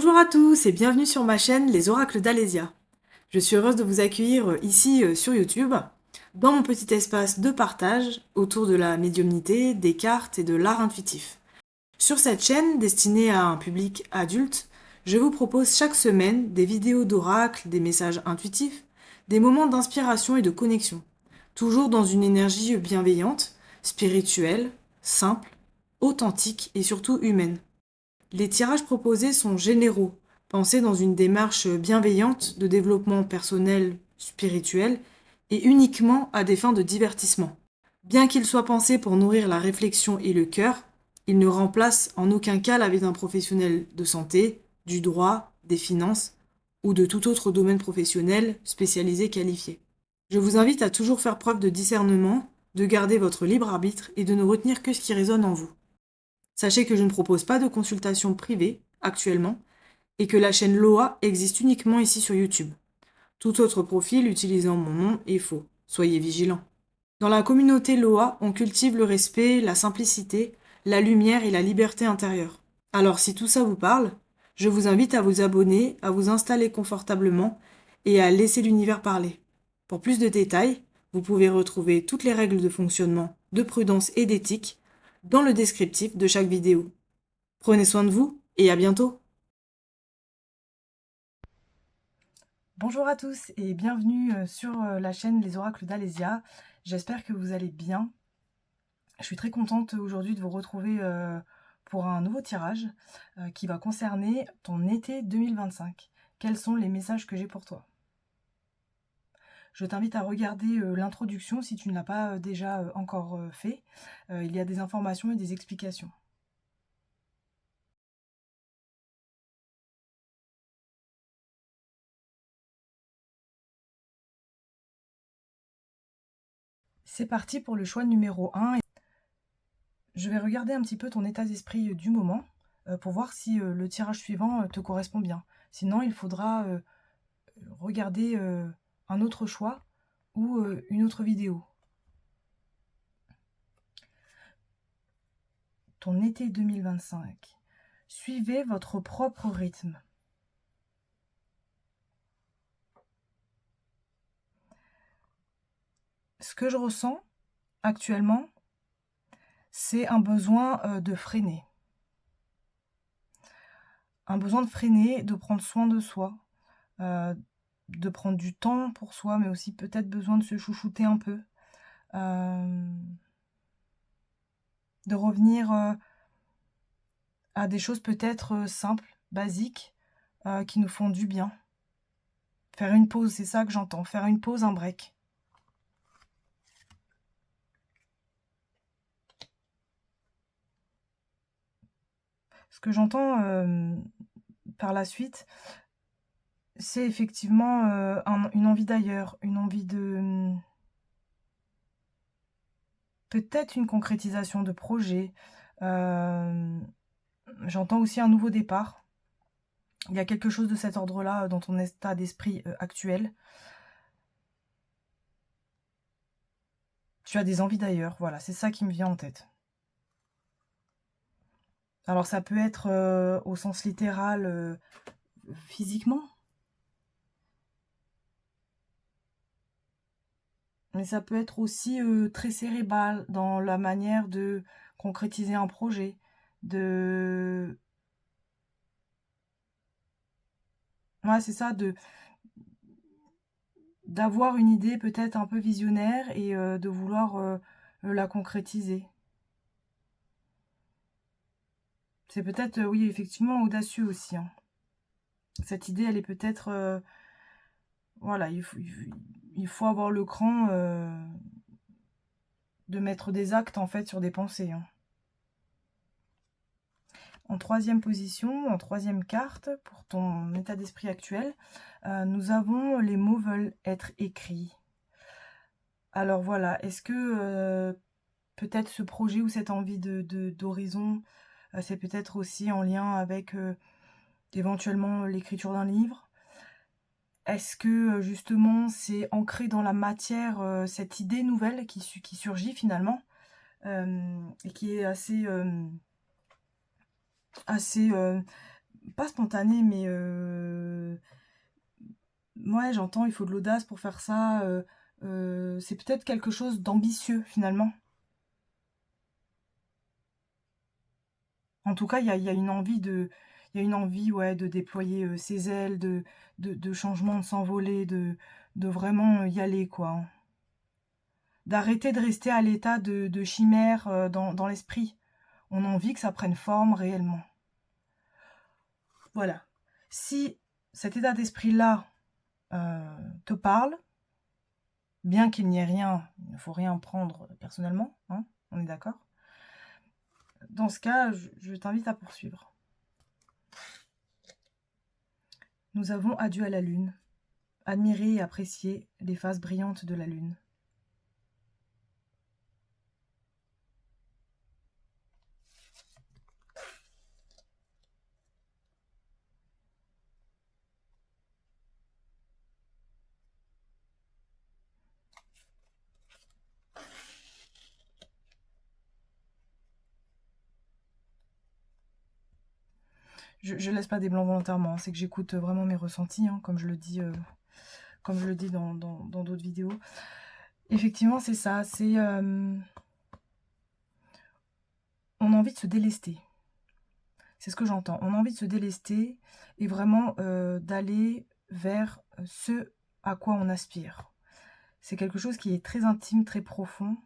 Bonjour à tous et bienvenue sur ma chaîne Les Oracles d'Alésia. Je suis heureuse de vous accueillir ici sur YouTube, dans mon petit espace de partage autour de la médiumnité, des cartes et de l'art intuitif. Sur cette chaîne, destinée à un public adulte, je vous propose chaque semaine des vidéos d'oracles, des messages intuitifs, des moments d'inspiration et de connexion, toujours dans une énergie bienveillante, spirituelle, simple, authentique et surtout humaine. Les tirages proposés sont généraux, pensés dans une démarche bienveillante de développement personnel, spirituel, et uniquement à des fins de divertissement. Bien qu'ils soient pensés pour nourrir la réflexion et le cœur, ils ne remplacent en aucun cas la vie d'un professionnel de santé, du droit, des finances ou de tout autre domaine professionnel spécialisé qualifié. Je vous invite à toujours faire preuve de discernement, de garder votre libre arbitre et de ne retenir que ce qui résonne en vous. Sachez que je ne propose pas de consultation privée actuellement et que la chaîne Loa existe uniquement ici sur YouTube. Tout autre profil utilisant mon nom est faux. Soyez vigilants. Dans la communauté Loa, on cultive le respect, la simplicité, la lumière et la liberté intérieure. Alors si tout ça vous parle, je vous invite à vous abonner, à vous installer confortablement et à laisser l'univers parler. Pour plus de détails, vous pouvez retrouver toutes les règles de fonctionnement, de prudence et d'éthique dans le descriptif de chaque vidéo. Prenez soin de vous et à bientôt. Bonjour à tous et bienvenue sur la chaîne Les Oracles d'Alésia. J'espère que vous allez bien. Je suis très contente aujourd'hui de vous retrouver pour un nouveau tirage qui va concerner ton été 2025. Quels sont les messages que j'ai pour toi? Je t'invite à regarder l'introduction si tu ne l'as pas déjà encore fait. Il y a des informations et des explications. C'est parti pour le choix numéro 1. Je vais regarder un petit peu ton état d'esprit du moment pour voir si le tirage suivant te correspond bien. Sinon, il faudra regarder un autre choix ou une autre vidéo. Ton été 2025. Suivez votre propre rythme. Ce que je ressens actuellement, c'est un besoin de freiner. Un besoin de freiner, de prendre soin de soi, de prendre du temps pour soi, mais aussi peut-être besoin de se chouchouter un peu. De revenir à des choses peut-être simples, basiques, qui nous font du bien. Faire une pause, c'est ça que j'entends. Faire une pause, un break. Ce que j'entends par la suite, c'est effectivement une envie d'ailleurs, une envie de... peut-être une concrétisation de projet. J'entends aussi un nouveau départ. Il y a quelque chose de cet ordre-là dans ton état d'esprit actuel. Tu as des envies d'ailleurs, voilà, c'est ça qui me vient en tête. Alors ça peut être au sens littéral, physiquement, mais ça peut être aussi très cérébral dans la manière de concrétiser un projet, de... Ouais, c'est ça, d'avoir une idée peut-être un peu visionnaire et de vouloir la concrétiser. C'est peut-être, oui, effectivement, audacieux aussi, hein. Cette idée, elle est peut-être... voilà, il faut avoir le cran de mettre des actes, en fait, sur des pensées, hein. En troisième position, en troisième carte, pour ton état d'esprit actuel, nous avons les mots veulent être écrits. Alors voilà, est-ce que peut-être ce projet ou cette envie d'horizon, c'est peut-être aussi en lien avec éventuellement l'écriture d'un livre? Est-ce que justement c'est ancré dans la matière, cette idée nouvelle qui surgit finalement et qui est assez pas spontané, mais ouais, j'entends, il faut de l'audace pour faire ça. C'est peut-être quelque chose d'ambitieux, finalement. En tout cas, il y a une envie il y a une envie, ouais, de déployer ses ailes, de changement, de s'envoler, de vraiment y aller, quoi, hein. D'arrêter de rester à l'état de chimère dans l'esprit. On a envie que ça prenne forme réellement. Voilà. Si cet état d'esprit-là te parle, bien qu'il n'y ait rien, il ne faut rien prendre personnellement, hein, on est d'accord? Dans ce cas, je t'invite à poursuivre. Nous avons adieu à la lune. Admirer et apprécier les phases brillantes de la lune. Je laisse pas des blancs volontairement, c'est que j'écoute vraiment mes ressentis, hein, comme je le dis, dans d'autres vidéos. Effectivement, c'est ça, c'est... on a envie de se délester. C'est ce que j'entends. On a envie de se délester et vraiment d'aller vers ce à quoi on aspire. C'est quelque chose qui est très intime, très profond.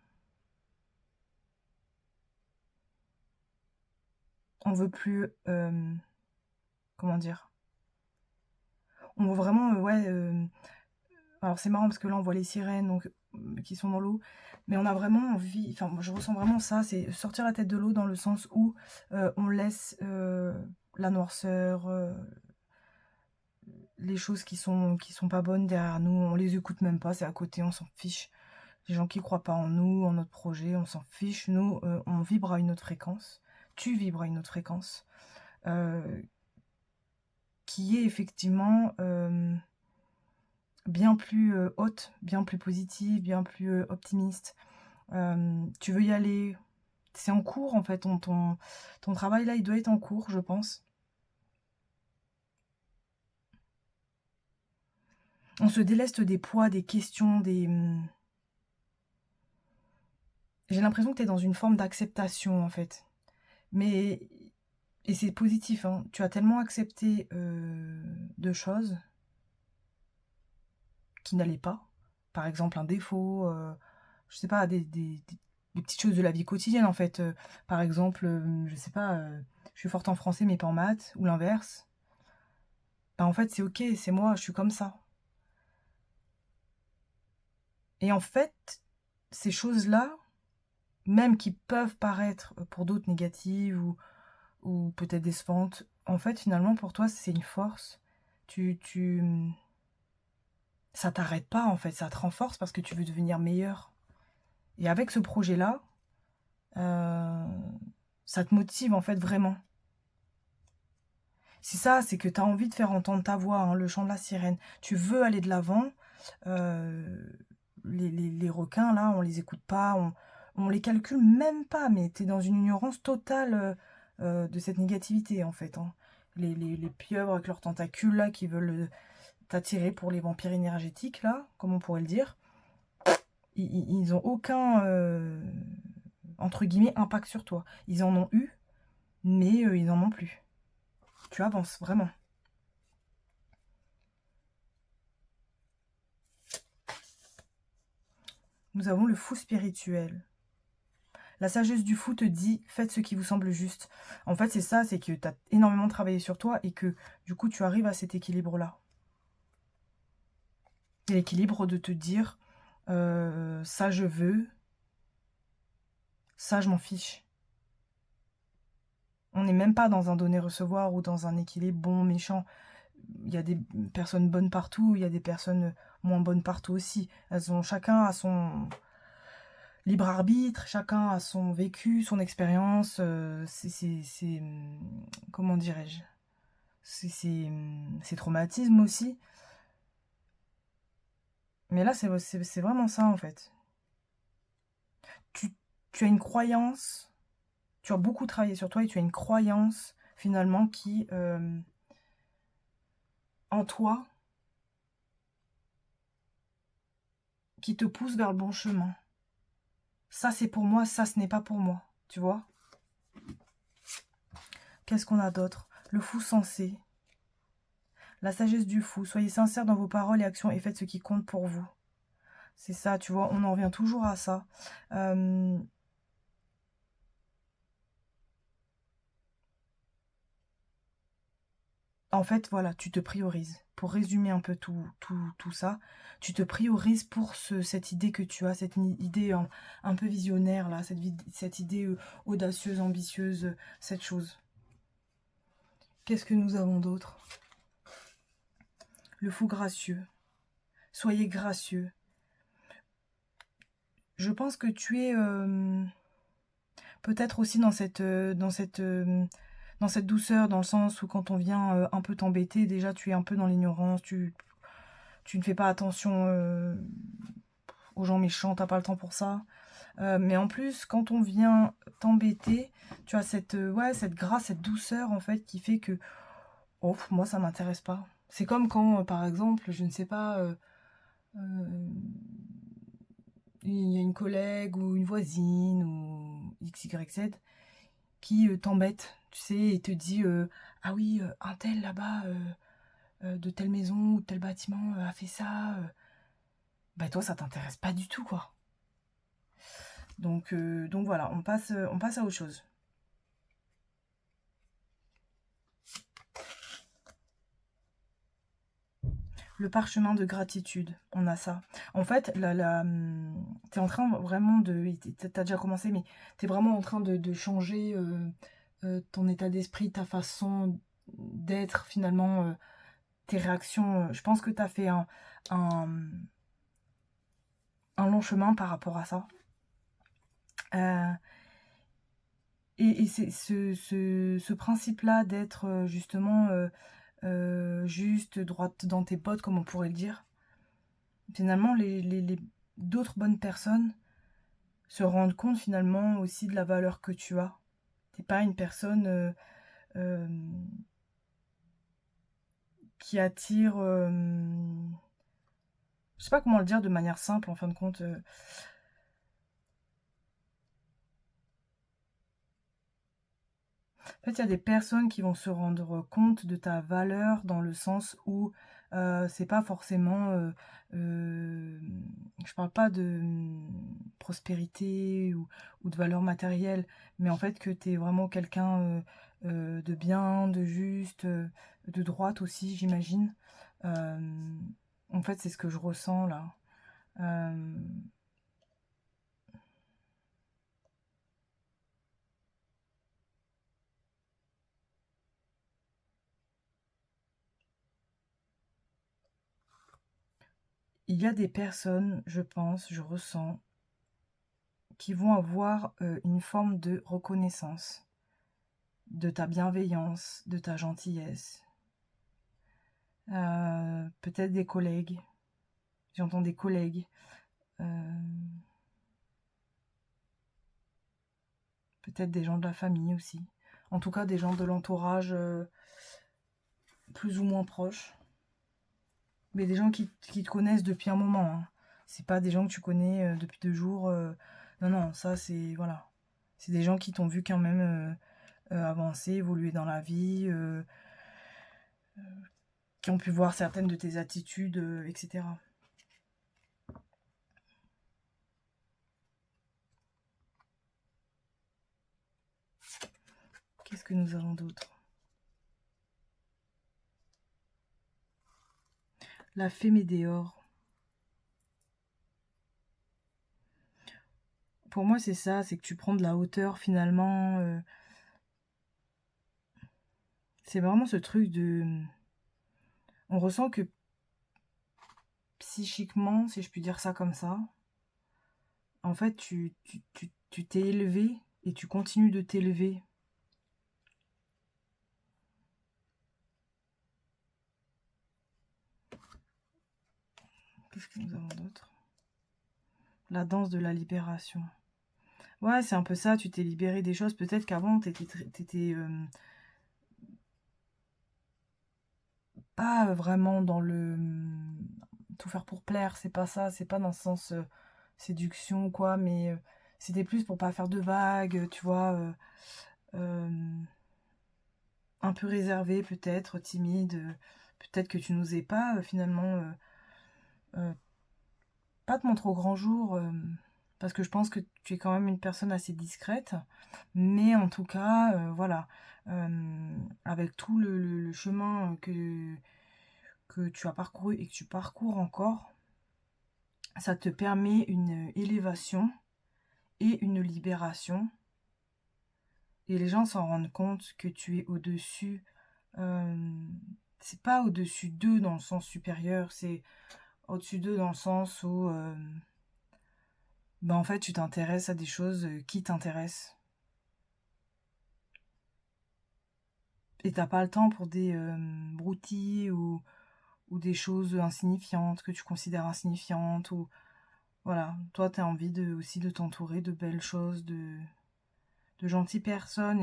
On veut plus... comment dire? On veut vraiment... ouais... alors c'est marrant parce que là on voit les sirènes donc, qui sont dans l'eau, mais on a vraiment envie, enfin moi, je ressens vraiment ça, c'est sortir la tête de l'eau dans le sens où on laisse la noirceur, les choses qui sont pas bonnes derrière nous, on les écoute même pas, c'est à côté, on s'en fiche. Les gens qui croient pas en nous, en notre projet, on s'en fiche. Nous, on vibre à une autre fréquence. Tu vibres à une autre fréquence euh, qui est effectivement bien plus haute, bien plus positive, bien plus optimiste. Tu veux y aller, c'est en cours en fait, ton travail là, il doit être en cours, je pense. On se déleste des poids, des questions, des... J'ai l'impression que tu es dans une forme d'acceptation en fait. Mais... Et c'est positif, hein. Tu as tellement accepté de choses qui n'allaient pas. Par exemple, un défaut, je sais pas, des petites choses de la vie quotidienne en fait. Par exemple, je sais pas, je suis forte en français mais pas en maths, ou l'inverse. Bah en fait c'est ok, c'est moi, je suis comme ça. Et en fait, ces choses-là, même qui peuvent paraître pour d'autres négatives ou peut-être décevantes, en fait finalement pour toi c'est une force. Tu ça t'arrête pas en fait, ça te renforce parce que tu veux devenir meilleur. Et avec ce projet-là, euh, ça te motive en fait vraiment. C'est ça, c'est que tu as envie de faire entendre ta voix, hein, le chant de la sirène. Tu veux aller de l'avant. Euh, les requins, là, on les écoute pas, on les calcule même pas, mais tu es dans une ignorance totale de cette négativité, en fait, hein. Les pieuvres avec leurs tentacules, là, qui veulent t'attirer pour les vampires énergétiques, là, comme on pourrait le dire, ils ont aucun, entre guillemets, impact sur toi. Ils en ont eu, mais ils n'en ont plus. Tu avances, vraiment. Nous avons le fou spirituel. La sagesse du fou te dit, faites ce qui vous semble juste. En fait, c'est ça, c'est que tu as énormément travaillé sur toi et que, du coup, tu arrives à cet équilibre-là. Et l'équilibre de te dire, ça je veux, ça je m'en fiche. On n'est même pas dans un donner-recevoir ou dans un équilibre bon, méchant. Il y a des personnes bonnes partout, il y a des personnes moins bonnes partout aussi. Elles ont chacun à son libre arbitre, chacun a son vécu, son expérience. Comment dirais-je, c'est traumatisme aussi. Mais là, c'est vraiment ça en fait. Tu, tu as une croyance, tu as beaucoup travaillé sur toi et tu as une croyance finalement qui en toi qui te pousse vers le bon chemin. Ça, c'est pour moi, ça, ce n'est pas pour moi. Tu vois? Qu'est-ce qu'on a d'autre? Le fou sensé. La sagesse du fou. Soyez sincères dans vos paroles et actions et faites ce qui compte pour vous. C'est ça, tu vois, on en revient toujours à ça. En fait, voilà, tu te priorises. Pour résumer un peu tout ça, tu te priorises pour cette idée que tu as, cette idée un peu visionnaire, là, cette idée audacieuse, ambitieuse, cette chose. Qu'est-ce que nous avons d'autre? Le fou gracieux. Soyez gracieux. Je pense que tu es peut-être aussi dans cette douceur, dans le sens où quand on vient un peu t'embêter, déjà tu es un peu dans l'ignorance, tu ne fais pas attention aux gens méchants, t'as pas le temps pour ça. Mais en plus, quand on vient t'embêter, tu as cette grâce, cette douceur en fait qui fait que oh, moi ça m'intéresse pas. C'est comme quand, par exemple, je ne sais pas, il y a une collègue ou une voisine ou XYZ qui t'embête, tu sais, et te dit ah oui, un tel là-bas de telle maison ou tel bâtiment a fait ça. Bah toi, ça t'intéresse pas du tout, quoi. Donc voilà, on passe à autre chose. Le parchemin de gratitude, on a ça. En fait, t'es en train vraiment de... T'as déjà commencé, mais t'es vraiment en train de changer ton état d'esprit, ta façon d'être, finalement, tes réactions. Je pense que t'as fait un, un long chemin par rapport à ça. Et c'est ce principe-là d'être justement juste, droite dans tes bottes, comme on pourrait le dire. Finalement, d'autres bonnes personnes se rendent compte finalement aussi de la valeur que tu as. T'es pas une personne euh, qui attire... je sais pas comment le dire de manière simple, en fin de compte. En fait, il y a des personnes qui vont se rendre compte de ta valeur dans le sens où c'est pas forcément... je parle pas de prospérité ou de valeur matérielle, mais en fait que tu es vraiment quelqu'un de bien, de juste, de droite aussi, j'imagine. En fait, c'est ce que je ressens là. Euh, il y a des personnes, je pense, je ressens, qui vont avoir une forme de reconnaissance de ta bienveillance, de ta gentillesse. Peut-être des collègues. J'entends des collègues. Euh, Peut-être des gens de la famille aussi. En tout cas, des gens de l'entourage plus ou moins proches. Mais des gens qui te connaissent depuis un moment. Hein. C'est pas des gens que tu connais depuis 2 jours. Non, non, ça c'est... Voilà. C'est des gens qui t'ont vu quand même avancer, évoluer dans la vie, qui ont pu voir certaines de tes attitudes, etc. Qu'est-ce que nous avons d'autre? La fée Médéor. Pour moi, c'est ça, c'est que tu prends de la hauteur finalement. C'est vraiment ce truc de... On ressent que psychiquement, si je puis dire ça comme ça, en fait, tu t'es élevé et tu continues de t'élever. Qu'est-ce que nous avons d'autre? La danse de la libération. Ouais, c'est un peu ça, tu t'es libéré des choses. Peut-être qu'avant, t'étais pas vraiment dans le tout faire pour plaire, c'est pas ça, c'est pas dans le sens séduction ou quoi, mais c'était plus pour pas faire de vagues, tu vois, un peu réservé peut-être, timide, peut-être que tu n'osais pas finalement euh, pas te montrer au grand jour, parce que je pense que tu es quand même une personne assez discrète, mais en tout cas, voilà, avec tout le chemin que tu as parcouru et que tu parcours encore, ça te permet une élévation et une libération. Et les gens s'en rendent compte que tu es au-dessus. C'est pas au-dessus d'eux dans le sens supérieur, c'est au-dessus d'eux dans le sens où en fait tu t'intéresses à des choses qui t'intéressent. Et t'as pas le temps pour des broutilles ou des choses insignifiantes que tu considères insignifiantes. Ou voilà, toi t'as envie aussi de t'entourer de belles choses, de gentilles personnes.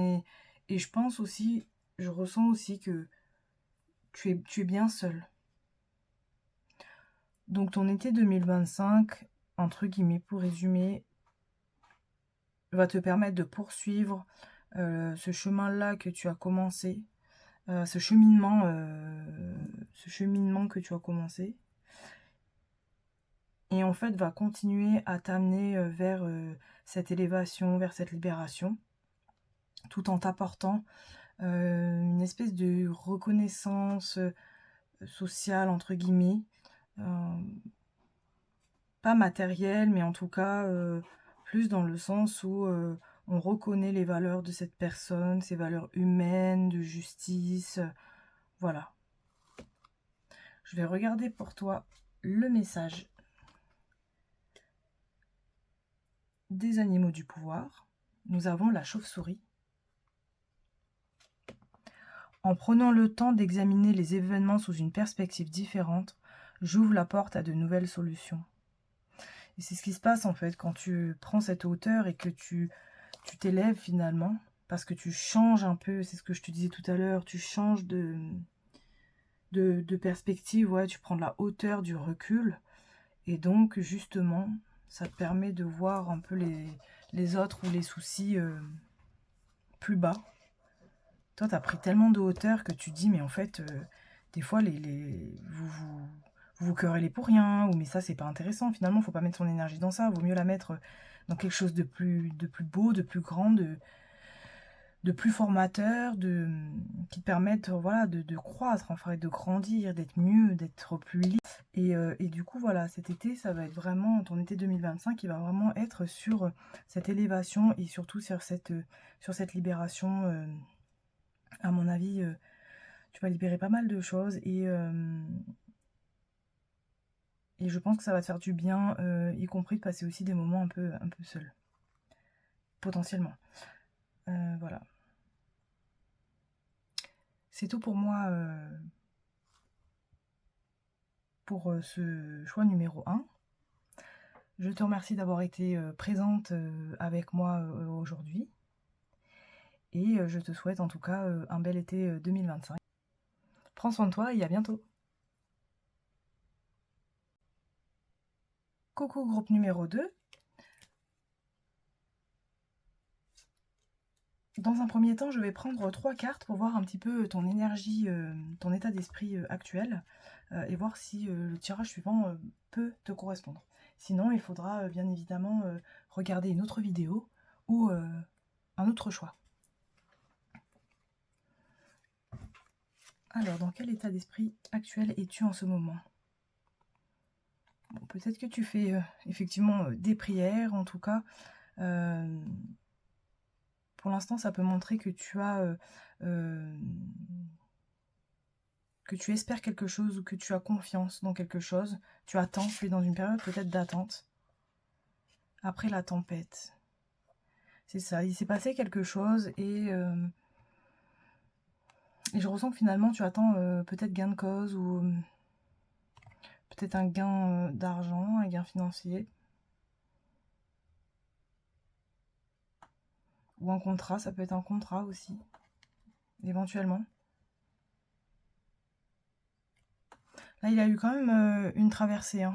Et je pense aussi, je ressens aussi que tu es bien seul. Donc ton été 2025, entre guillemets, pour résumer, va te permettre de poursuivre ce chemin-là que tu as commencé, ce cheminement que tu as commencé. Et en fait, va continuer à t'amener vers cette élévation, vers cette libération, tout en t'apportant une espèce de reconnaissance sociale, entre guillemets, pas matérielle, mais en tout cas plus dans le sens où on reconnaît les valeurs de cette personne, ses valeurs humaines, de justice, voilà. Je vais regarder pour toi le message des animaux du pouvoir. Nous avons la chauve-souris. En prenant le temps d'examiner les événements sous une perspective différente, j'ouvre la porte à de nouvelles solutions. Et c'est ce qui se passe en fait quand tu prends cette hauteur et que tu t'élèves finalement, parce que tu changes un peu, c'est ce que je te disais tout à l'heure, tu changes de perspective, ouais, tu prends de la hauteur, du recul, et donc justement, ça te permet de voir un peu les autres ou les soucis plus bas. Toi, t'as pris tellement de hauteur que tu te dis, mais en fait, des fois, vous querellez pour rien, ou mais ça, c'est pas intéressant. Finalement, faut pas mettre son énergie dans ça. Vaut mieux la mettre dans quelque chose de plus beau, de plus grand, de plus formateur, qui te permettent voilà, de croître, enfin, de grandir, d'être mieux, d'être plus libre. Et du coup, voilà, cet été, ça va être vraiment, ton été 2025, il va vraiment être sur cette élévation et surtout sur cette libération. À mon avis, tu vas libérer pas mal de choses et je pense que ça va te faire du bien, y compris de passer aussi des moments un peu seul, potentiellement. Voilà. C'est tout pour moi pour ce choix numéro 1. Je te remercie d'avoir été présente avec moi aujourd'hui. Et je te souhaite en tout cas un bel été 2025. Prends soin de toi et à bientôt. Coucou groupe numéro 2. Dans un premier temps, je vais prendre 3 cartes pour voir un petit peu ton énergie, ton état d'esprit actuel et voir si le tirage suivant peut te correspondre. Sinon, il faudra bien évidemment regarder une autre vidéo ou un autre choix. Alors, dans quel état d'esprit actuel es-tu en ce moment? Bon, peut-être que tu fais effectivement des prières, en tout cas. Pour l'instant, ça peut montrer que tu as... que tu espères quelque chose ou que tu as confiance dans quelque chose. Tu attends, tu es dans une période peut-être d'attente. Après la tempête. C'est ça, il s'est passé quelque chose et je ressens que finalement tu attends peut-être gain de cause ou peut-être un gain d'argent, un gain financier. Ou un contrat, ça peut être un contrat aussi, éventuellement. Là, il a eu quand même une traversée, hein.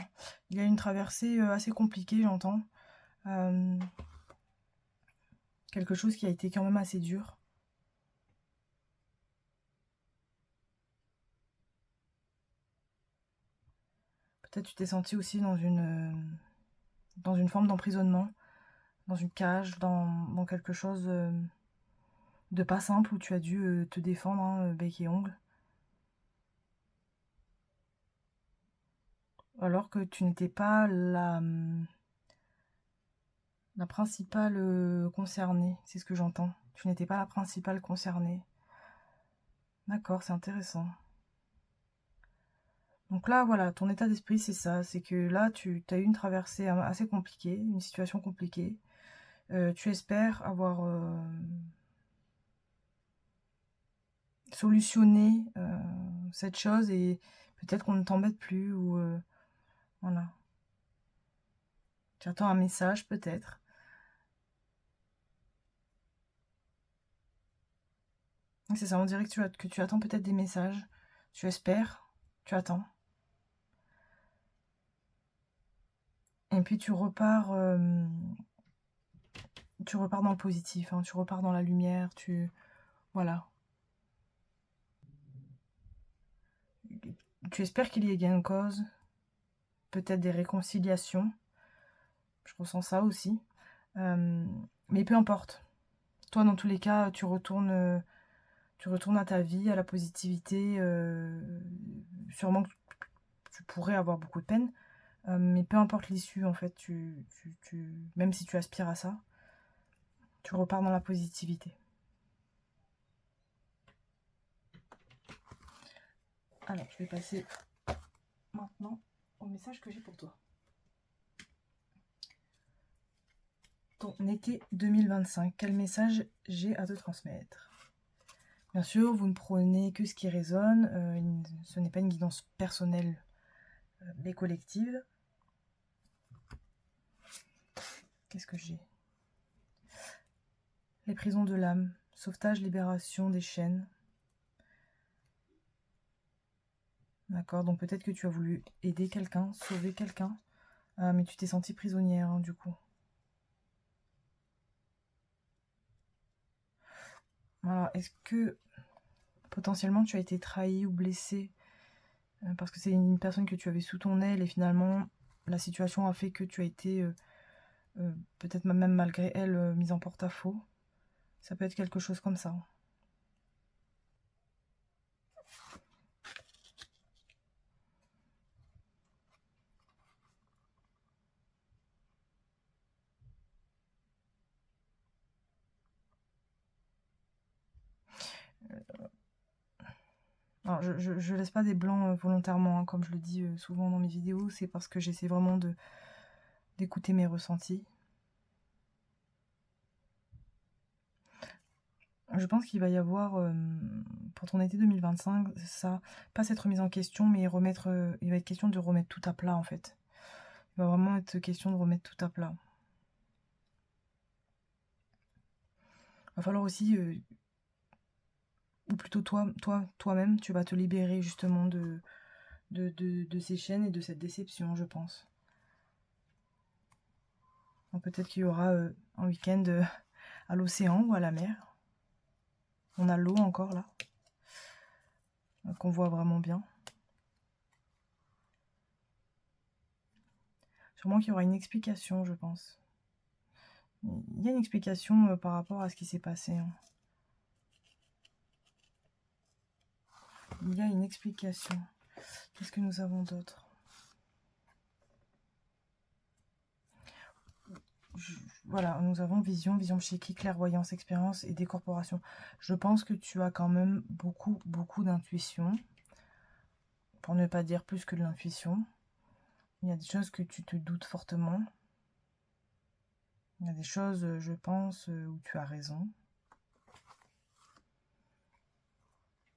Il a eu une traversée assez compliquée, j'entends. Euh, quelque chose qui a été quand même assez dur. Peut-être tu t'es senti aussi dans une forme d'emprisonnement, dans une cage, dans quelque chose de pas simple où tu as dû te défendre, hein, bec et ongle. Alors que tu n'étais pas la principale concernée, c'est ce que j'entends. Tu n'étais pas la principale concernée. D'accord, c'est intéressant. Donc là, voilà, ton état d'esprit, c'est ça. C'est que là, tu as eu une traversée assez compliquée, une situation compliquée. Tu espères avoir solutionné cette chose et peut-être qu'on ne t'embête plus ou voilà. Tu attends un message, peut-être. C'est ça, on dirait que tu attends peut-être des messages. Tu espères, tu attends. Et puis tu repars dans le positif, hein, tu repars dans la lumière, voilà. Tu espères qu'il y ait gain de cause, peut-être des réconciliations. Je ressens ça aussi. Euh, mais peu importe. Toi, dans tous les cas, tu retournes à ta vie, à la positivité. Sûrement que tu pourrais avoir beaucoup de peine, mais peu importe l'issue, en fait, même si tu aspires à ça, tu repars dans la positivité. Alors, je vais passer maintenant au message que j'ai pour toi. Ton été 2025, quel message j'ai à te transmettre? Bien sûr, vous ne prenez que ce qui résonne, ce n'est pas une guidance personnelle, mais collective. Qu'est-ce que j'ai? Les prisons de l'âme, sauvetage, libération des chaînes. D'accord, donc peut-être que tu as voulu aider quelqu'un, sauver quelqu'un, mais tu t'es sentie prisonnière, hein, du coup. Voilà, est-ce que potentiellement tu as été trahi ou blessé parce que c'est une personne que tu avais sous ton aile et finalement la situation a fait que tu as été peut-être même malgré elle mise en porte-à-faux. Ça peut être quelque chose comme ça. Alors, je laisse pas des blancs volontairement, hein, comme je le dis souvent dans mes vidéos, c'est parce que j'essaie vraiment d'écouter mes ressentis. Je pense qu'il va y avoir, pour ton été 2025, ça, pas cette remise en question, mais il va être question de remettre tout à plat, en fait. Il va vraiment être question de remettre tout à plat. Il va falloir aussi, ou plutôt toi-même, tu vas te libérer justement de ces chaînes et de cette déception, je pense. Peut-être qu'il y aura un week-end à l'océan ou à la mer. On a l'eau encore là, qu'on voit vraiment bien. Sûrement qu'il y aura une explication, je pense. Il y a une explication par rapport à ce qui s'est passé. Hein. Il y a une explication. Qu'est-ce que nous avons d'autre? Voilà, nous avons vision psychique, clairvoyance, expérience et décorporation. Je pense que tu as quand même beaucoup d'intuition. Pour ne pas dire plus que de l'intuition. Il y a des choses que tu te doutes fortement. Il y a des choses, je pense, où tu as raison.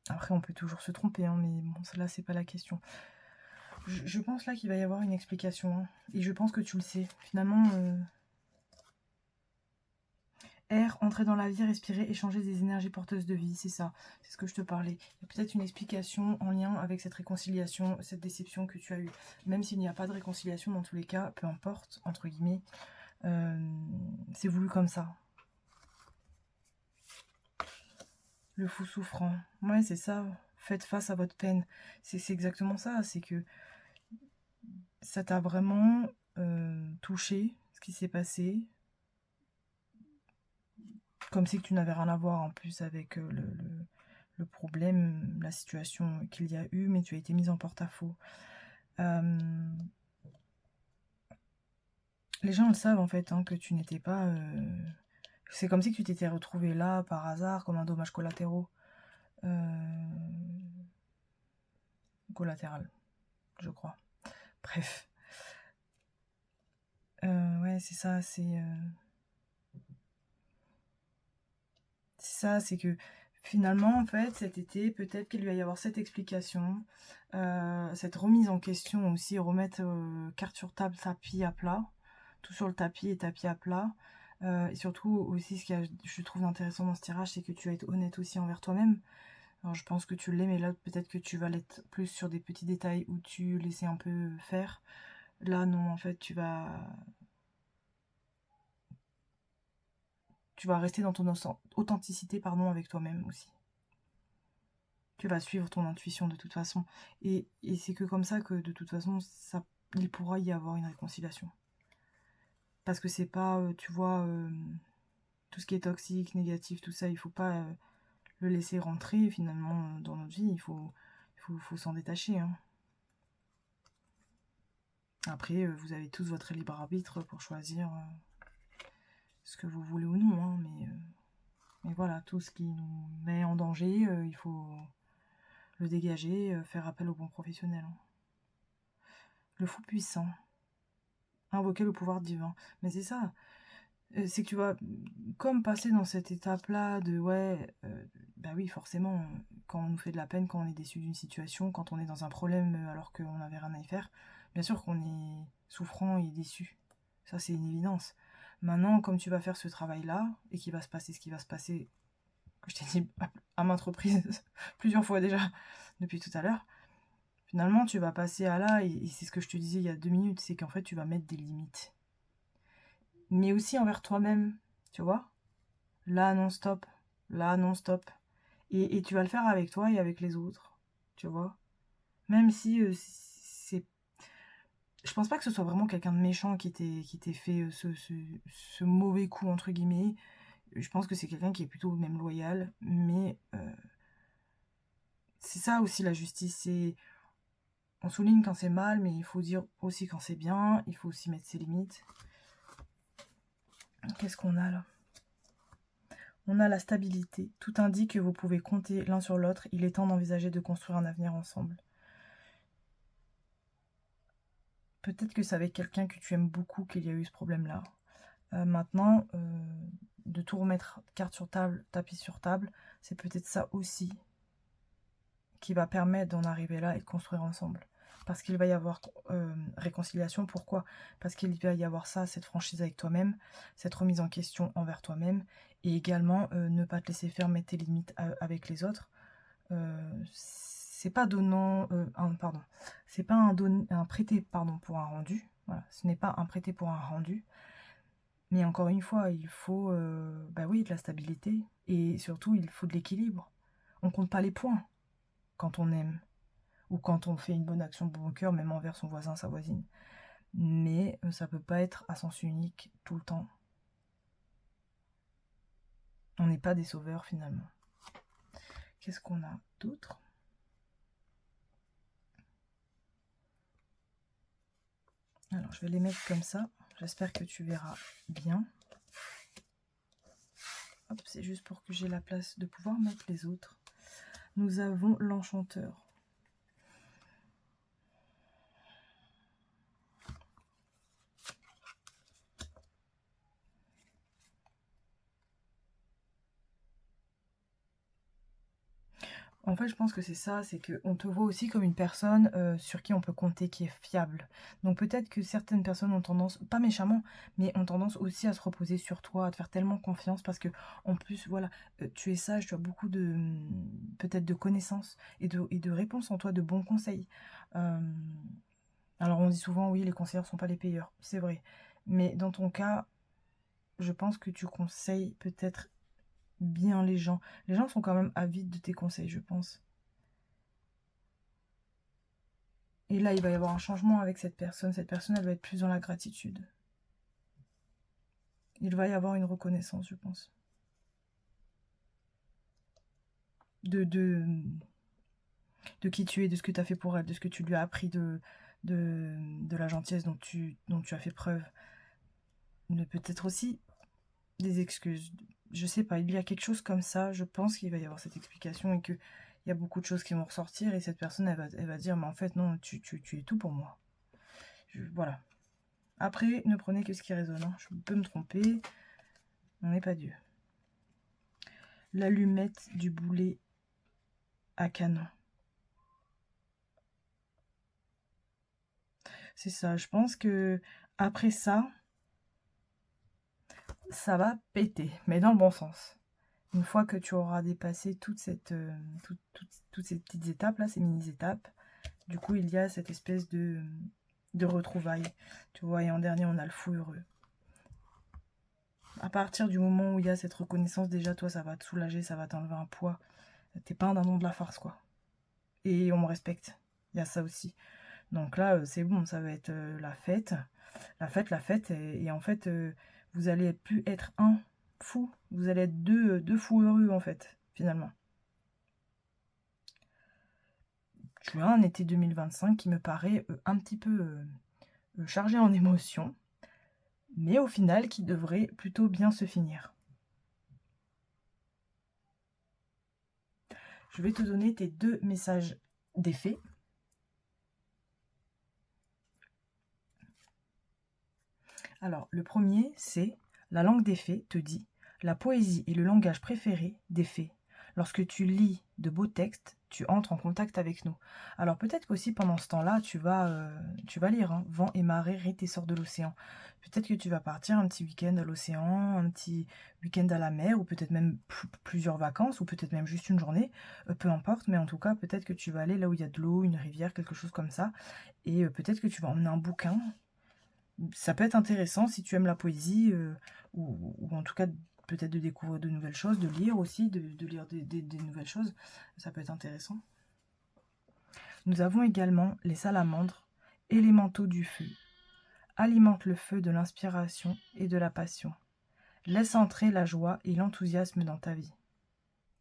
Après, on peut toujours se tromper, hein, mais bon, là, c'est pas la question. Je pense là qu'il va y avoir une explication. Hein, et je pense que tu le sais. Finalement, Air, entrer dans la vie, respirer, échanger des énergies porteuses de vie, c'est ça. C'est ce que je te parlais. Il y a peut-être une explication en lien avec cette réconciliation, cette déception que tu as eue. Même s'il n'y a pas de réconciliation, dans tous les cas, peu importe, entre guillemets, c'est voulu comme ça. Le fou souffrant. Ouais, c'est ça. Faites face à votre peine. C'est exactement ça. C'est que ça t'a vraiment touché, ce qui s'est passé. Comme si tu n'avais rien à voir en plus avec le problème, la situation qu'il y a eu, mais tu as été mise en porte-à-faux. Les gens le savent en fait, hein, que tu n'étais pas... C'est comme si tu t'étais retrouvé là par hasard, comme un dommage collatéral, je crois. Bref. Ouais, c'est ça, c'est ça, c'est que finalement, en fait, cet été, peut-être qu'il va y avoir cette explication, cette remise en question aussi, remettre carte sur table, tapis à plat, tout sur le tapis et tapis à plat. Et surtout aussi, ce que je trouve intéressant dans ce tirage, c'est que tu vas être honnête aussi envers toi-même. Alors je pense que tu l'es, mais là peut-être que tu vas l'être plus sur des petits détails où tu laissais un peu faire. Là non, en fait, tu vas rester dans ton authenticité, pardon, avec toi-même aussi. Tu vas suivre ton intuition de toute façon. Et c'est que comme ça que de toute façon, il pourra y avoir une réconciliation. Parce que c'est pas, tu vois, tout ce qui est toxique, négatif, tout ça, il faut pas le laisser rentrer finalement dans notre vie. Il faut s'en détacher. Hein. Après, vous avez tous votre libre arbitre pour choisir ce que vous voulez ou non. Hein, mais voilà, tout ce qui nous met en danger, il faut le dégager, faire appel aux bons professionnels. Hein. Le fou puissant. Invoquer le pouvoir divin. Mais c'est ça. C'est que tu vas comme passer dans cette étape-là de ouais, bah oui, forcément, quand on nous fait de la peine, quand on est déçu d'une situation, quand on est dans un problème alors qu'on n'avait rien à y faire, bien sûr qu'on est souffrant et déçu. Ça, c'est une évidence. Maintenant, comme tu vas faire ce travail-là, et qu'il va se passer ce qui va se passer, que je t'ai dit à maintes reprises, plusieurs fois déjà, depuis tout à l'heure, finalement, tu vas passer à là, et c'est ce que je te disais il y a 2 minutes, c'est qu'en fait, tu vas mettre des limites. Mais aussi envers toi-même, tu vois. Là, non-stop. Là, non-stop. Et tu vas le faire avec toi et avec les autres, tu vois. Même si c'est... Je pense pas que ce soit vraiment quelqu'un de méchant qui t'ait fait ce mauvais coup, entre guillemets. Je pense que c'est quelqu'un qui est plutôt même loyal. Mais c'est ça aussi la justice. C'est... On souligne quand c'est mal, mais il faut dire aussi quand c'est bien. Il faut aussi mettre ses limites. Qu'est-ce qu'on a là ? On a la stabilité. Tout indique que vous pouvez compter l'un sur l'autre. Il est temps d'envisager de construire un avenir ensemble. Peut-être que c'est avec quelqu'un que tu aimes beaucoup qu'il y a eu ce problème-là. Maintenant, de tout remettre carte sur table, tapis sur table, c'est peut-être ça aussi qui va permettre d'en arriver là et de construire ensemble. Parce qu'il va y avoir réconciliation. Pourquoi ? Parce qu'il va y avoir ça, cette franchise avec toi-même, cette remise en question envers toi-même, et également ne pas te laisser faire, mettre tes limites avec les autres. C'est pas donnant, c'est pas un prêté pour un rendu. Voilà, ce n'est pas un prêté pour un rendu. Mais encore une fois, il faut, de la stabilité et surtout il faut de l'équilibre. On compte pas les points quand on aime ou quand on fait une bonne action de bon cœur, même envers son voisin, sa voisine. Mais ça peut pas être à sens unique tout le temps. On n'est pas des sauveurs finalement. Qu'est-ce qu'on a d'autre ? Alors, je vais les mettre comme ça. J'espère que tu verras bien. Hop, c'est juste pour que j'ai la place de pouvoir mettre les autres. Nous avons l'enchanteur. En fait, je pense que c'est ça, c'est qu'on te voit aussi comme une personne sur qui on peut compter, qui est fiable. Donc peut-être que certaines personnes ont tendance, pas méchamment, mais ont tendance aussi à se reposer sur toi, à te faire tellement confiance parce que, en plus, voilà, tu es sage, tu as beaucoup de, peut-être de connaissances et de réponses en toi, de bons conseils. Euh, alors on dit souvent, oui, les conseillers sont pas les payeurs, c'est vrai. Mais dans ton cas, je pense que tu conseilles peut-être bien les gens. Les gens sont quand même avides de tes conseils, je pense. Et là, il va y avoir un changement avec cette personne. Cette personne, elle va être plus dans la gratitude. Il va y avoir une reconnaissance, je pense. De, de, de qui tu es, de ce que tu as fait pour elle, de ce que tu lui as appris, de la gentillesse dont tu as fait preuve. Mais peut-être aussi des excuses. Je sais pas, il y a quelque chose comme ça. Je pense qu'il va y avoir cette explication et qu'il y a beaucoup de choses qui vont ressortir. Et cette personne, elle va dire, mais en fait, non, tu es tout pour moi. Voilà. Après, ne prenez que ce qui résonne. Hein. Je peux me tromper. On n'est pas Dieu. L'allumette du boulet à canon. C'est ça, je pense que après ça, ça va péter, mais dans le bon sens. Une fois que tu auras dépassé toutes ces petites étapes là, ces mini-étapes, du coup il y a cette espèce de retrouvailles. Tu vois, et en dernier on a le fou heureux. À partir du moment où il y a cette reconnaissance, déjà toi ça va te soulager, ça va t'enlever un poids. T'es pas un dindon de la farce quoi. Et on me respecte. Il y a ça aussi. Donc là, c'est bon, ça va être la fête. La fête. Et en fait, vous allez plus être un fou. Vous allez être deux fous heureux, en fait, finalement. Tu as un été 2025 qui me paraît un petit peu chargé en émotions, mais au final, qui devrait plutôt bien se finir. Je vais te donner tes 2 messages d'effet. Alors, le premier, c'est la langue des fées te dit: la poésie est le langage préféré des fées. Lorsque tu lis de beaux textes, tu entres en contact avec nous. Alors peut-être qu'aussi pendant ce temps-là, tu vas lire hein, Vent et marée, rite et sort de l'océan. Peut-être que tu vas partir un petit week-end à l'océan, un petit week-end à la mer, ou peut-être même plusieurs vacances, ou peut-être même juste une journée, peu importe, mais en tout cas, peut-être que tu vas aller là où il y a de l'eau, une rivière, quelque chose comme ça, et peut-être que tu vas emmener un bouquin. Ça peut être intéressant si tu aimes la poésie, ou en tout cas peut-être de découvrir de nouvelles choses, de lire aussi, de lire des nouvelles choses. Ça peut être intéressant. Nous avons également les salamandres, élémentaux du feu. Alimente le feu de l'inspiration et de la passion. Laisse entrer la joie et l'enthousiasme dans ta vie.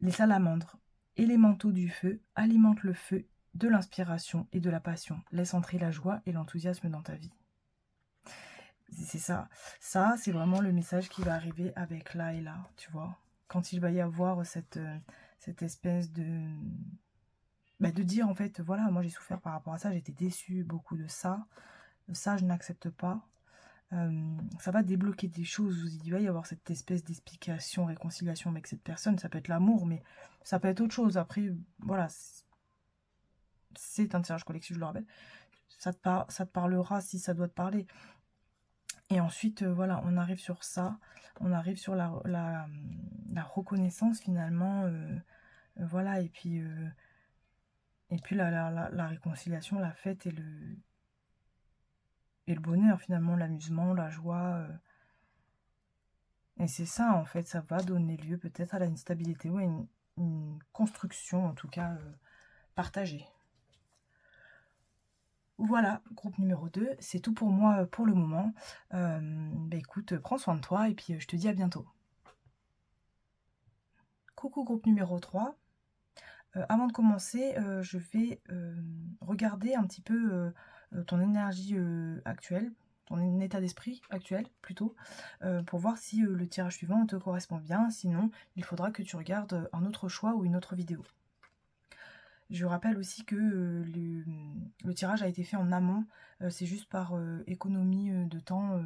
Les salamandres, élémentaux du feu, alimentent le feu de l'inspiration et de la passion. Laisse entrer la joie et l'enthousiasme dans ta vie. C'est ça. Ça, c'est vraiment le message qui va arriver avec là et là, tu vois. Quand il va y avoir cette espèce de dire, en fait, voilà, moi j'ai souffert par rapport à ça, j'étais déçue beaucoup de ça. Ça, je n'accepte pas. Ça va débloquer des choses. Il va y avoir cette espèce d'explication, réconciliation avec cette personne. Ça peut être l'amour, mais ça peut être autre chose. Après, voilà, c'est un tirage collectif, je le rappelle. Ça te parlera si ça doit te parler. Et ensuite, voilà, on arrive sur ça, on arrive sur la reconnaissance finalement, voilà, et puis la réconciliation, la fête et le bonheur finalement, l'amusement, la joie. Et c'est ça, en fait, ça va donner lieu peut-être à une stabilité ou à une construction, en tout cas, partagée. Voilà, groupe numéro 2, c'est tout pour moi pour le moment. Écoute, prends soin de toi et puis je te dis à bientôt. Coucou groupe numéro 3. Avant de commencer, je vais regarder un petit peu ton énergie actuelle, ton état d'esprit actuel plutôt, pour voir si le tirage suivant te correspond bien. Sinon, il faudra que tu regardes un autre choix ou une autre vidéo. Je rappelle aussi que le tirage a été fait en amont, c'est juste par économie de temps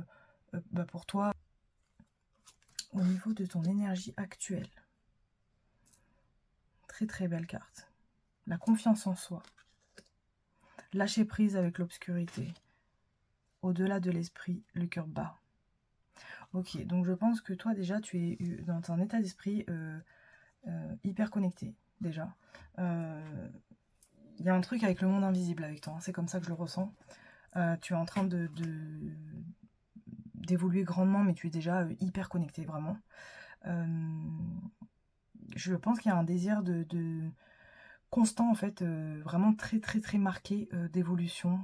pour toi au niveau de ton énergie actuelle. Très très belle carte. la confiance en soi, lâcher prise avec l'obscurité, au-delà de l'esprit, le cœur bas. Ok, donc je pense que toi déjà tu es dans un état d'esprit hyper connecté, déjà. Il y a un truc avec le monde invisible avec toi, hein, c'est comme ça que je le ressens. Tu es en train d'évoluer grandement, mais tu es déjà hyper connecté, vraiment. Je pense qu'il y a un désir de constant, en fait, vraiment très très très marqué d'évolution,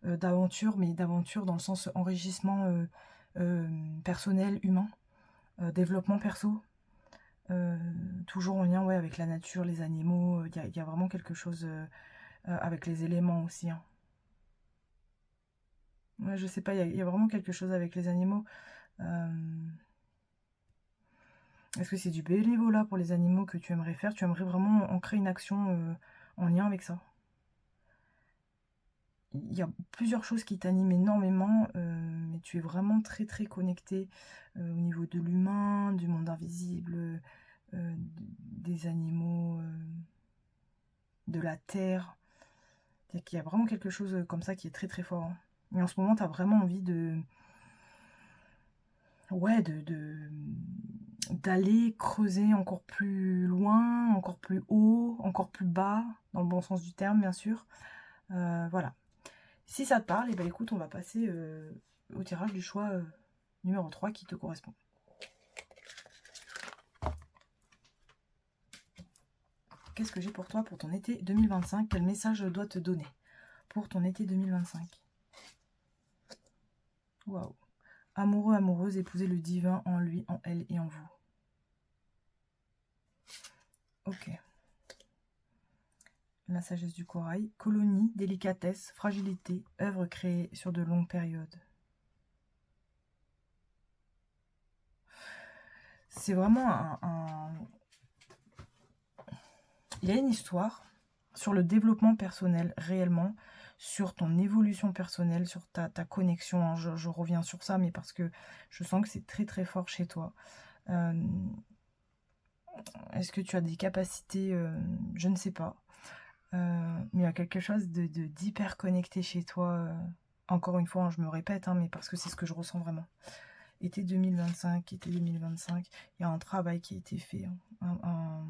d'aventure, mais d'aventure dans le sens enrichissement personnel, humain, développement perso, toujours en lien, ouais, avec la nature, les animaux. Il y a vraiment quelque chose avec les éléments aussi, hein. Ouais, je sais pas, il y a vraiment quelque chose avec les animaux. Est-ce que c'est du bénévolat pour les animaux que tu aimerais faire? Tu aimerais vraiment ancrer une action en lien avec ça? Il y a plusieurs choses qui t'animent énormément, mais tu es vraiment très très connecté au niveau de l'humain, du monde invisible, des animaux, de la terre. Il y a vraiment quelque chose comme ça qui est très très fort, hein. Et en ce moment, tu as vraiment envie de... Ouais, d'aller creuser encore plus loin, encore plus haut, encore plus bas, dans le bon sens du terme, bien sûr. Voilà. Si ça te parle, et ben écoute, on va passer au tirage du choix numéro 3 qui te correspond. Qu'est-ce que j'ai pour toi pour ton été 2025? Quel message je dois te donner pour ton été 2025? Waouh. Amoureux, amoureuse, épousez le divin en lui, en elle et en vous. Ok. La sagesse du corail. Colonie, délicatesse, fragilité, œuvre créée sur de longues périodes. C'est vraiment il y a une histoire sur le développement personnel, réellement, sur ton évolution personnelle, sur ta connexion, hein. Je reviens sur ça, mais parce que je sens que c'est très très fort chez toi. Est-ce que tu as des capacités? Je ne sais pas. Mais il y a quelque chose d'hyper connecté chez toi. Encore une fois, hein, je me répète, hein, mais parce que c'est ce que je ressens vraiment. Été 2025, il y a un travail qui a été fait, hein,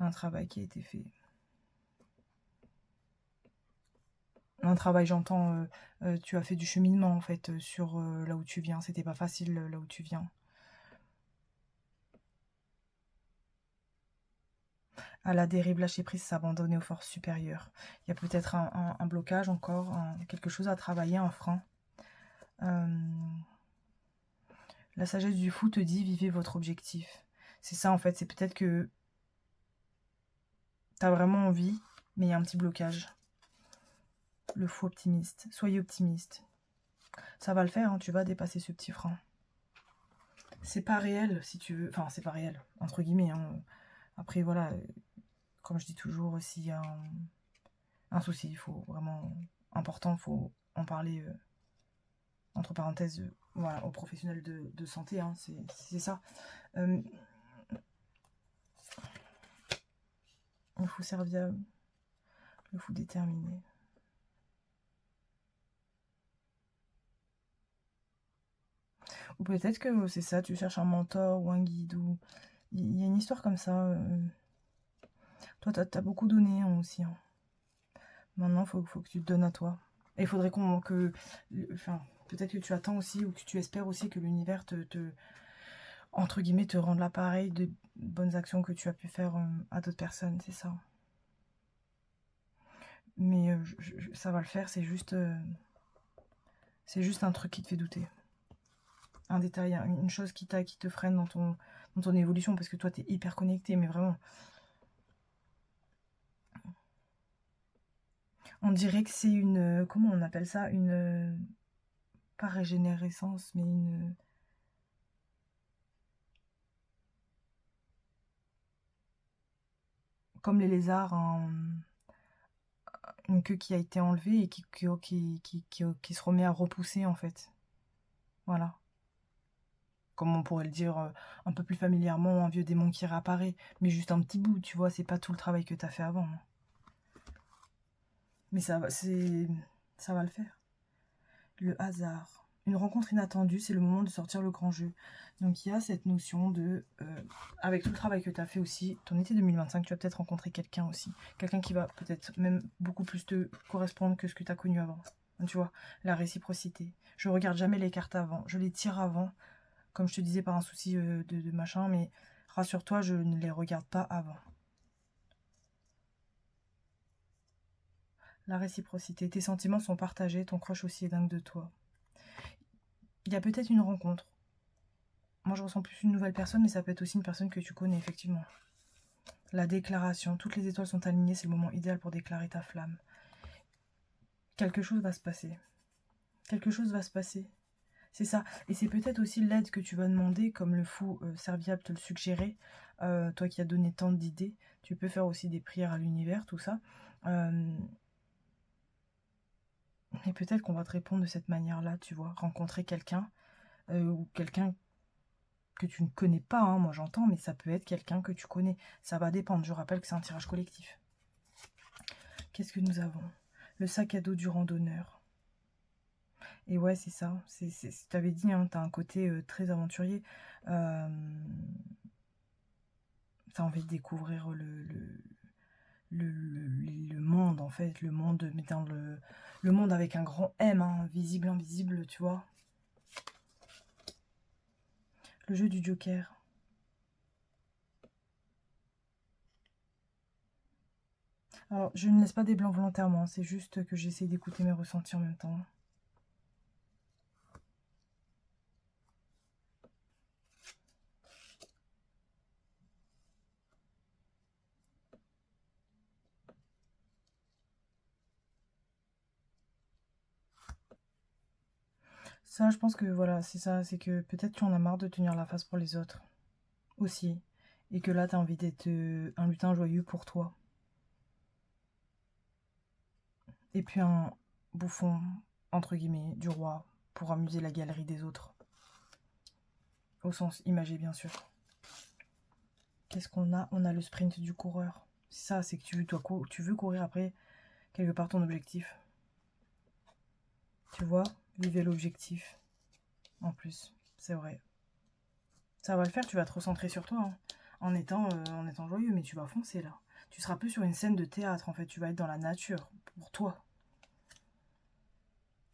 un travail qui a été fait. Un travail, j'entends, tu as fait du cheminement en fait sur là où tu viens. C'était pas facile là où tu viens. À la dérive, lâcher prise, s'abandonner aux forces supérieures. Il y a peut-être un blocage encore, quelque chose à travailler, un frein. La sagesse du fou te dit vivez votre objectif. C'est ça en fait, c'est peut-être que t'as vraiment envie, mais il y a un petit blocage. Le fou optimiste. Soyez optimiste. Ça va le faire, hein, tu vas dépasser ce petit frein. C'est pas réel, si tu veux. Enfin, c'est pas réel, entre guillemets, hein. Après, voilà, comme je dis toujours, s'il y a un souci, il faut vraiment... important, il faut en parler, entre parenthèses, voilà, aux professionnels de santé, hein, c'est ça. Le fou serviable, le fou déterminé. Ou peut-être que c'est ça, tu cherches un mentor ou un guide, ou... Il y a une histoire comme ça. Toi, t'as beaucoup donné, hein, aussi, hein. Maintenant, faut que tu te donnes à toi. Et il faudrait enfin, peut-être que tu attends aussi, ou que tu espères aussi que l'univers entre guillemets, te rende l'appareil de bonnes actions que tu as pu faire à d'autres personnes, c'est ça. Mais ça va le faire, c'est juste un truc qui te fait douter. Un détail, une chose qui te freine dans ton évolution, parce que toi, t'es hyper connecté, mais vraiment. On dirait que c'est une... Comment on appelle ça? Une... Pas régénérescence, mais une... Comme les lézards, une queue qui a été enlevée et qui se remet à repousser, en fait. Voilà. Comme on pourrait le dire un peu plus familièrement, un vieux démon qui réapparaît. Mais juste un petit bout, tu vois, c'est pas tout le travail que t'as fait avant, hein. Mais ça va le faire. Le hasard. Une rencontre inattendue, c'est le moment de sortir le grand jeu. Donc il y a cette notion de, avec tout le travail que tu as fait aussi, ton été 2025, tu vas peut-être rencontrer quelqu'un aussi. Quelqu'un qui va peut-être même beaucoup plus te correspondre que ce que tu as connu avant. Tu vois, la réciprocité. Je regarde jamais les cartes avant, je les tire avant, comme je te disais par un souci de machin, mais rassure-toi, je ne les regarde pas avant. La réciprocité. Tes sentiments sont partagés, ton crush aussi est dingue de toi. Il y a peut-être une rencontre. Moi, je ressens plus une nouvelle personne, mais ça peut être aussi une personne que tu connais, effectivement. La déclaration. Toutes les étoiles sont alignées, c'est le moment idéal pour déclarer ta flamme. Quelque chose va se passer. Quelque chose va se passer. C'est ça. Et c'est peut-être aussi l'aide que tu vas demander, comme le fou serviable te le suggérer. Toi qui as donné tant d'idées, tu peux faire aussi des prières à l'univers, tout ça. Et peut-être qu'on va te répondre de cette manière-là, tu vois. Rencontrer quelqu'un ou quelqu'un que tu ne connais pas, hein, moi j'entends, mais ça peut être quelqu'un que tu connais. Ça va dépendre. Je rappelle que c'est un tirage collectif. Qu'est-ce que nous avons? Le sac à dos du randonneur. Et ouais, c'est ça. Tu avais dit, hein, tu as un côté très aventurier. Tu as envie de découvrir le monde, en fait. Le monde, mais dans le monde avec un grand M, hein, visible, invisible, tu vois. Le jeu du Joker. Alors, je ne laisse pas des blancs volontairement, c'est juste que j'essaie d'écouter mes ressentis en même temps. Ça, je pense que voilà, c'est ça, c'est que peut-être tu en as marre de tenir la face pour les autres aussi. Et que là, tu as envie d'être un lutin joyeux pour toi. Et puis un bouffon, entre guillemets, du roi, pour amuser la galerie des autres. Au sens imagé, bien sûr. Qu'est-ce qu'on a? On a le sprint du coureur. Ça, c'est que tu veux courir après, quelque part, ton objectif. Tu vois? Vivez l'objectif. En plus, c'est vrai. Ça va le faire, tu vas te recentrer sur toi, hein, en étant joyeux, mais tu vas foncer là. Tu seras plus sur une scène de théâtre, en fait, tu vas être dans la nature, pour toi.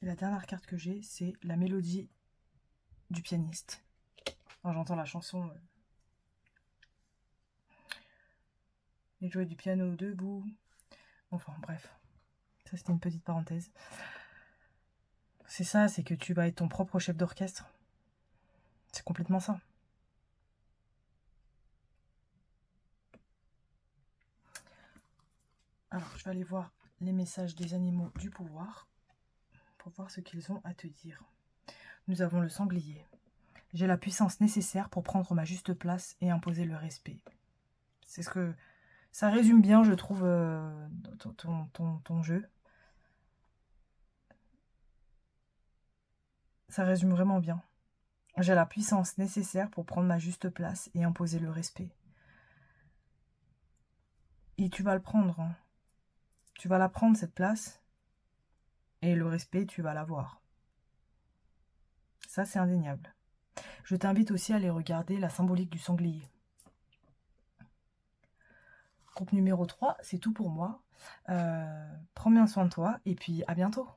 Et la dernière carte que j'ai, c'est la mélodie du pianiste. Quand j'entends la chanson, il jouait du piano debout. Enfin, bref, ça c'était une petite parenthèse. C'est ça, c'est que tu vas être ton propre chef d'orchestre. C'est complètement ça. Alors, je vais aller voir les messages des animaux du pouvoir pour voir ce qu'ils ont à te dire. Nous avons le sanglier. J'ai la puissance nécessaire pour prendre ma juste place et imposer le respect. C'est ce que... Ça résume bien, je trouve, ton jeu. Ça résume vraiment bien. J'ai la puissance nécessaire pour prendre ma juste place et imposer le respect. Et tu vas le prendre. Hein. Tu vas la prendre, cette place. Et le respect, tu vas l'avoir. Ça, c'est indéniable. Je t'invite aussi à aller regarder la symbolique du sanglier. Groupe numéro 3, c'est tout pour moi. Prends bien soin de toi et puis à bientôt.